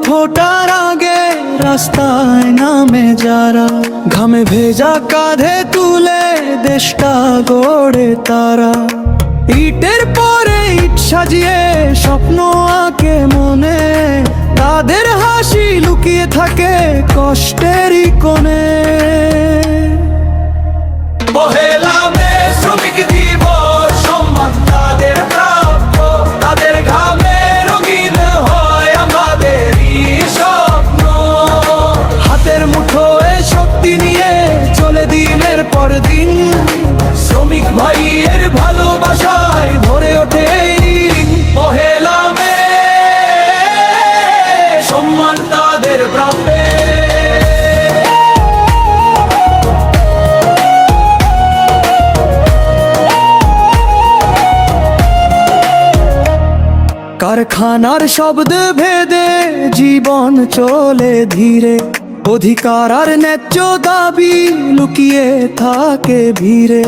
ফোটার আগে রাস্তায় নামে যারা, ঘামে ভেজা কাঁধে তুলে দেশটা গড়ে তারা। ইটের পরে ইট সাজিয়ে স্বপ্ন আঁকে মনে, তাদের হাসি লুকিয়ে থাকে কষ্টেরই কোণে। পহেলা মে শ্রমিক দিবস, সম্মান তাদের প্রাপ্য, তাদের ঘামে রঙিন হয় আমাদেরই স্বপ্ন। হাতের মুঠোয় শক্তি নিয়ে চলে দিনের পর দিন, শ্রমিক ভাইয়ের ভালোবাসায় ভরে ওঠে এই দিন। পহেলা মে সম্মান তাদের প্রাপ্য। কারখানার শব্দ ভেদে জীবন চলে ধীরে, অধিকার আর ন্যায্য দাবি লুকিয়ে থাকে ভিড়ে।